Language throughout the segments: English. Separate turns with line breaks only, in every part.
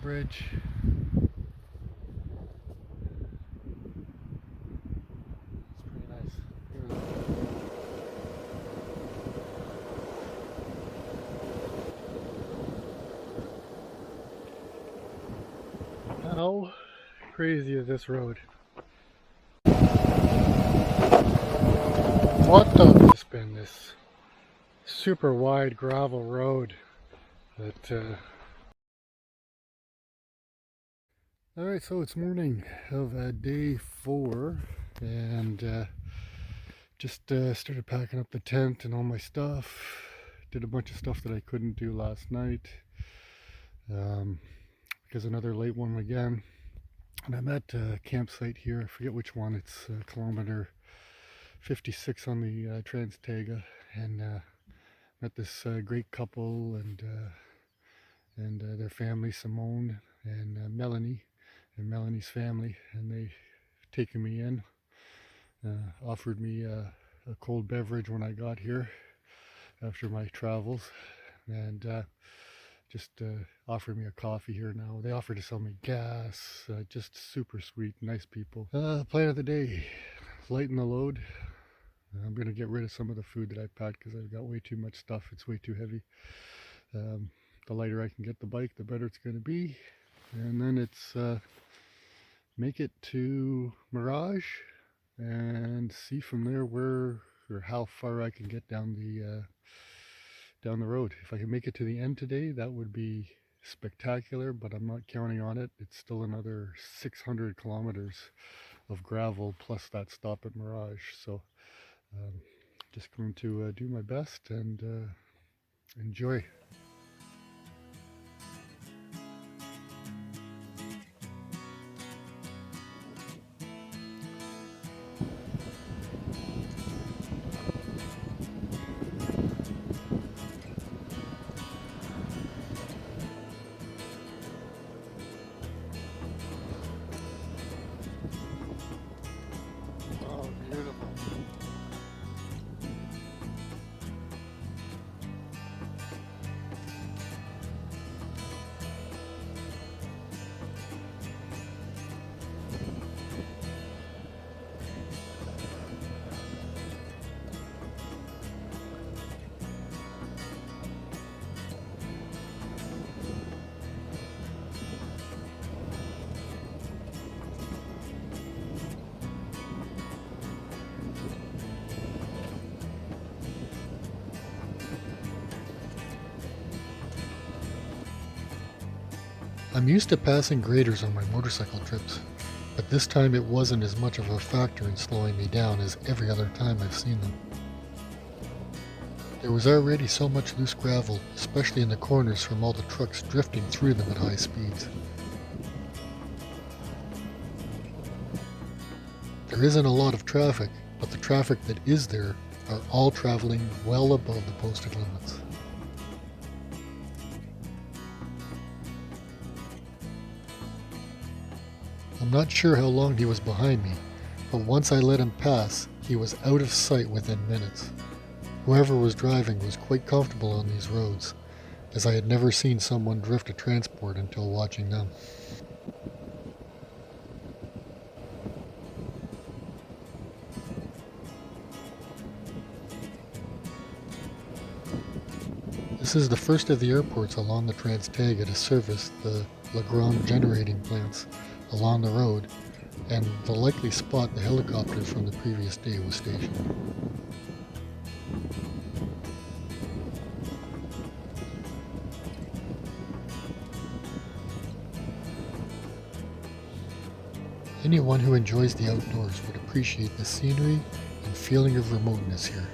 bridge. It's pretty nice. How crazy is this road? What the? It's been this super wide gravel road that Alright, so it's morning of day 4 and just started packing up the tent and all my stuff. Did a bunch of stuff that I couldn't do last night because another late one again. And I'm at a campsite here, I forget which one, it's kilometre 56 on the Trans-Taiga, and met this great couple and their family, Simone and Melanie, and Melanie's family, and they've taken me in, offered me a cold beverage when I got here after my travels, and just offered me a coffee here now. They offered to sell me gas, just super sweet, nice people. Plan of the day, lighten the load. I'm going to get rid of some of the food that I packed because I've got way too much stuff. It's way too heavy. The lighter I can get the bike, the better it's going to be. And then it's make it to Mirage and see from there where or how far I can get down the road. If I can make it to the end today, that would be spectacular, but I'm not counting on it. It's still another 600 kilometers of gravel plus that stop at Mirage. So just going to do my best and enjoy. Oh, beautiful. I'm used to passing graders on my motorcycle trips, but this time it wasn't as much of a factor in slowing me down as every other time I've seen them. There was already so much loose gravel, especially in the corners from all the trucks drifting through them at high speeds. There isn't a lot of traffic, but the traffic that is there are all traveling well above the posted limits. I'm not sure how long he was behind me, but once I let him pass, he was out of sight within minutes. Whoever was driving was quite comfortable on these roads, as I had never seen someone drift a transport until watching them. This is the first of the airports along the Trans-Taiga to service the Legrand generating plants along the road, and the likely spot the helicopter from the previous day was stationed. Anyone who enjoys the outdoors would appreciate the scenery and feeling of remoteness here.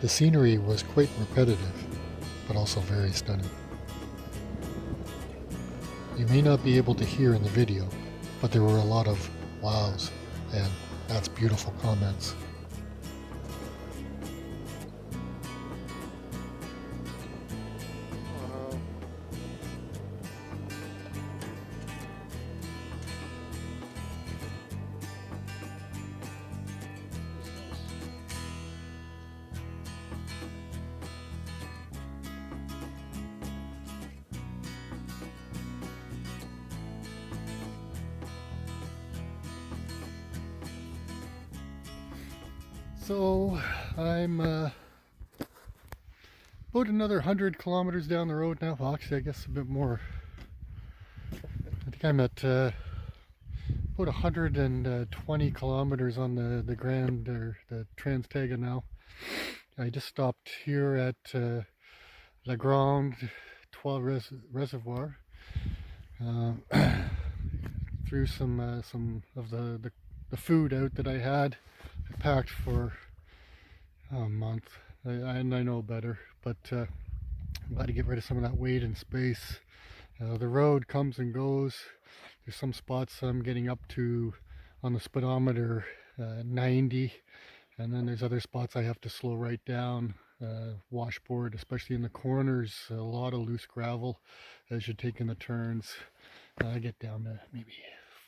The scenery was quite repetitive, but also very stunning. You may not be able to hear in the video, but there were a lot of wows and that's beautiful comments. So I'm about another 100 kilometers down the road now. Well, actually, I guess a bit more. I think I'm at about 120 kilometers on the Grand or the Trans-Taiga now. I just stopped here at La Grande 12 Reservoir. Threw some of the food out that I had. I packed for a month, and I know better, but I'm glad to get rid of some of that weight and space. The road comes and goes. There's some spots I'm getting up to on the speedometer 90, and then there's other spots I have to slow right down. Washboard, especially in the corners, a lot of loose gravel as you're taking the turns. I get down to maybe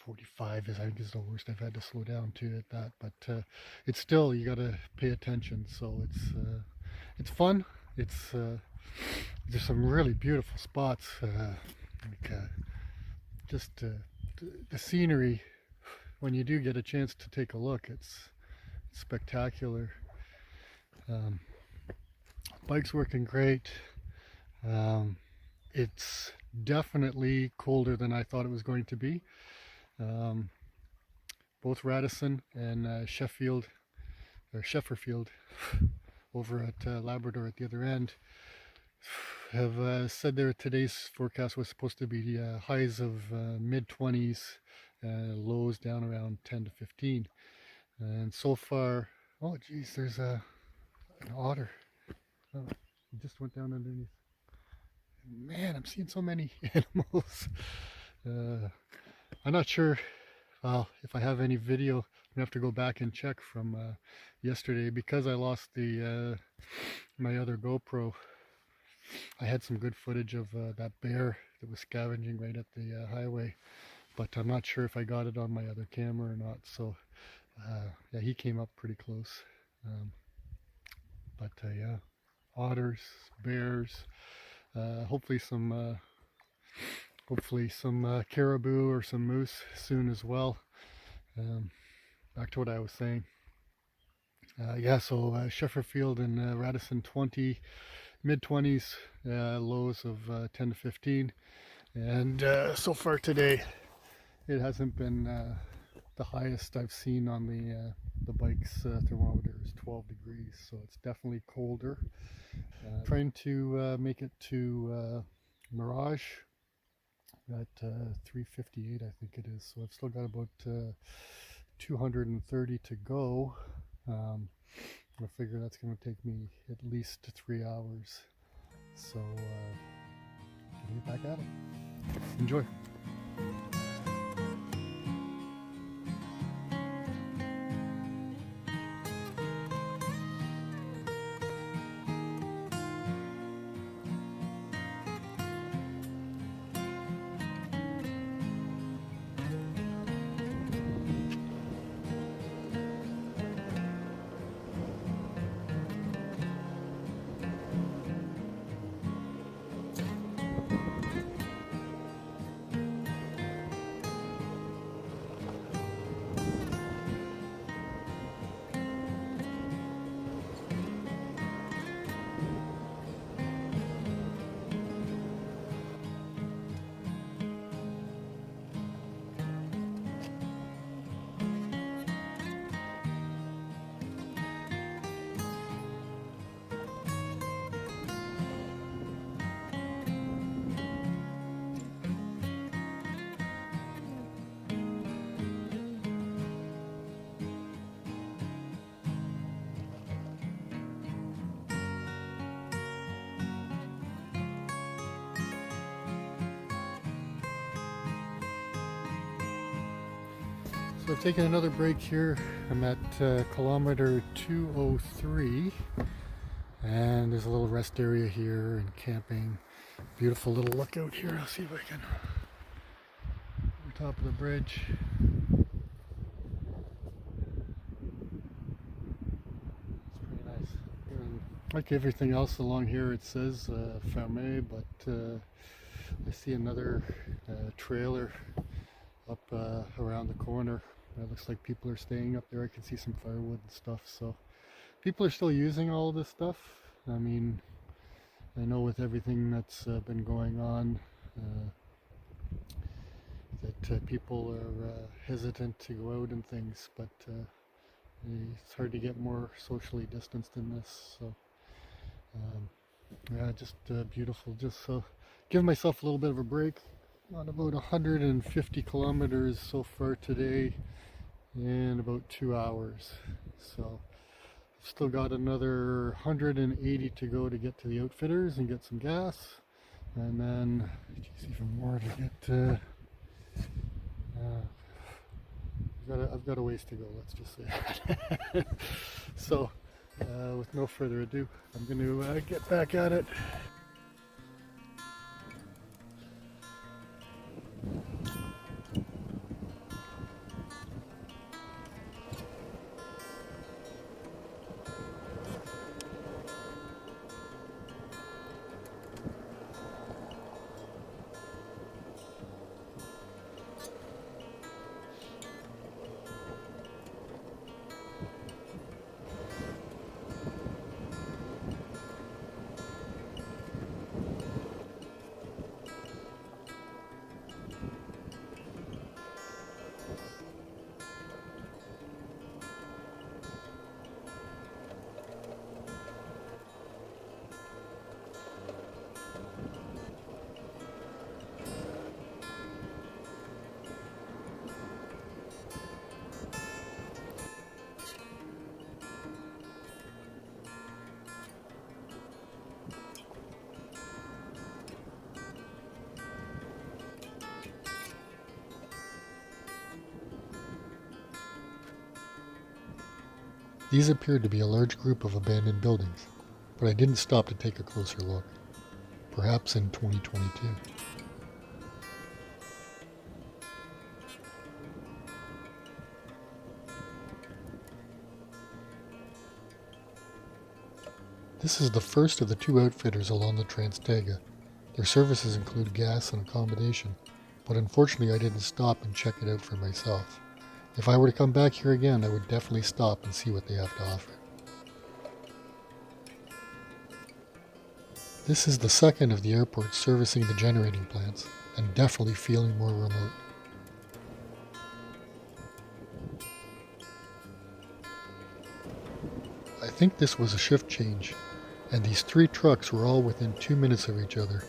45 is I think is the worst I've had to slow down to at that, but it's still, you got to pay attention. So it's fun. It's there's some really beautiful spots, just the scenery. When you do get a chance to take a look, it's spectacular. Bike's working great. It's definitely colder than I thought it was going to be. Both Radisson and Sheffield or Shefferfield over at Labrador at the other end have said today's forecast was supposed to be highs of mid-20s, lows down around 10 to 15. And so far, oh geez, there's an otter. Oh, it just went down underneath. Man, I'm seeing so many animals. I'm not sure if I have any video. I'm gonna have to go back and check from yesterday because I lost the my other GoPro. I had some good footage of that bear that was scavenging right at the highway, but I'm not sure if I got it on my other camera or not. So yeah, he came up pretty close. But yeah, otters, bears, hopefully some caribou or some moose soon as well. Back to what I was saying. Yeah, so Shefferfield and Radisson 20, mid-20s, lows of 10 to 15. And so far today, it hasn't been the highest I've seen on the bike's thermometer is 12 degrees, so it's definitely colder. Trying to make it to Mirage at 3:58, I think it is. So I've still got about 230 to go. I figure that's going to take me at least 3 hours. So gonna get back at it. Enjoy. So I've taken another break here. I'm at kilometer 203, and there's a little rest area here and camping. Beautiful little lookout here. I'll see if I can over top of the bridge. It's pretty nice. And like everything else along here, it says fermé, but I see another trailer up around the corner. It looks like people are staying up there. I can see some firewood and stuff, so people are still using all of this stuff. I mean, I know with everything that's been going on, that people are hesitant to go out and things, but it's hard to get more socially distanced in this. So yeah, just beautiful. Just so give myself a little bit of a break. On about 150 kilometers so far today in about 2 hours. So still got another 180 to go to get to the Outfitters and get some gas, and then geez, even more to get. I've got a ways to go. Let's just say that. So, with no further ado, I'm going to get back at it. These appeared to be a large group of abandoned buildings, but I didn't stop to take a closer look. Perhaps in 2022. This is the first of the 2 outfitters along the Trans-Taiga. Their services include gas and accommodation, but unfortunately I didn't stop and check it out for myself. If I were to come back here again, I would definitely stop and see what they have to offer. This is the second of the airports servicing the generating plants, and definitely feeling more remote. I think this was a shift change, and these 3 trucks were all within 2 minutes of each other,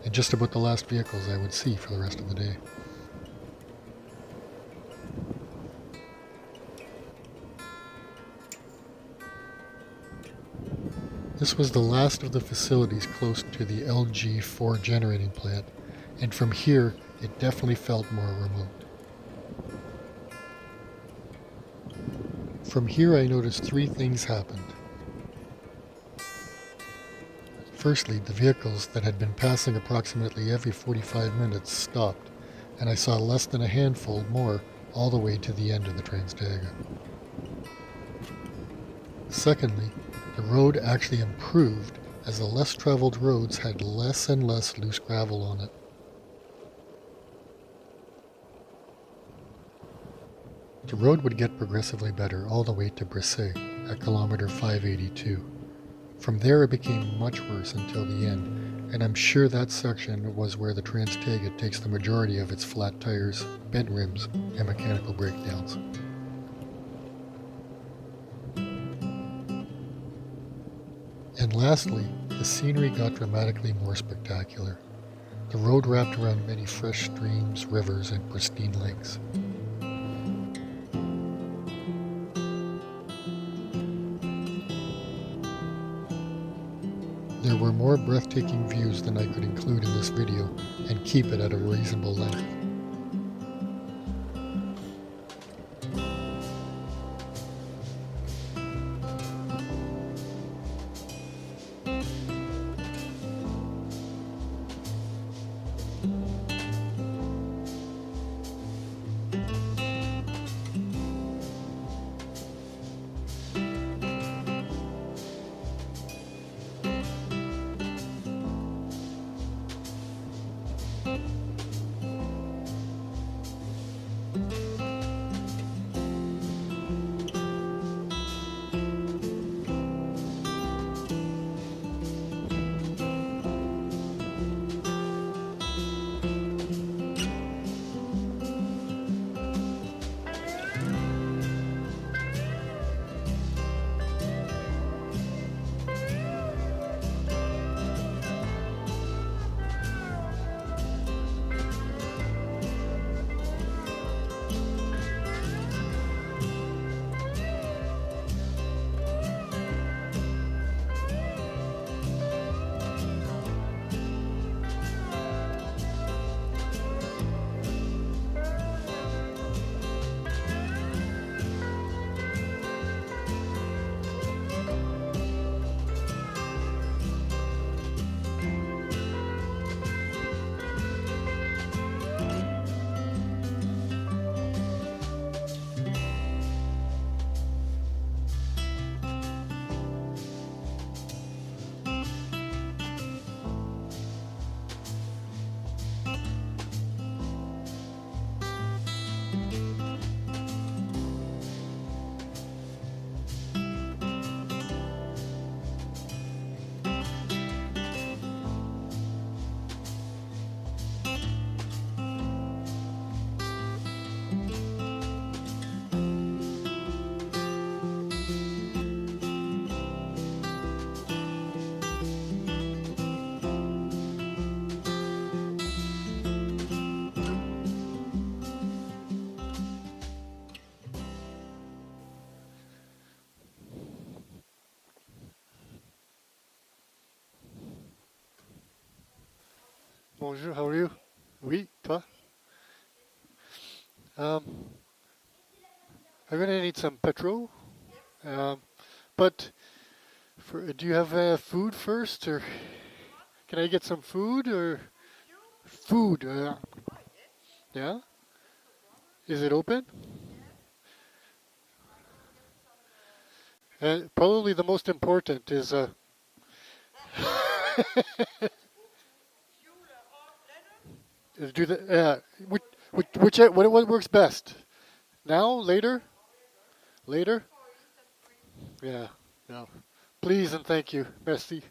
and just about the last vehicles I would see for the rest of the day. This was the last of the facilities close to the LG4 generating plant, and from here it definitely felt more remote. From here I noticed 3 things happened. Firstly, the vehicles that had been passing approximately every 45 minutes stopped, and I saw less than a handful more all the way to the end of the Trans-Taiga. Secondly, the road actually improved as the less traveled roads had less and less loose gravel on it. The road would get progressively better all the way to Brissay at kilometre 582. From there it became much worse until the end, and I'm sure that section was where the Trans-Taiga takes the majority of its flat tires, bent rims, and mechanical breakdowns. And lastly, the scenery got dramatically more spectacular. The road wrapped around many fresh streams, rivers, and pristine lakes. There were more breathtaking views than I could include in this video and keep it at a reasonable length. bonjour, how are you? Oui, toi? Um, I'm gonna need some petrol. Um, but do you have food first, or can I get some food, or food? Yeah? Is it open? Probably the most important is is do the what works best? Now, later, later? Yeah, yeah. Please and thank you, merci.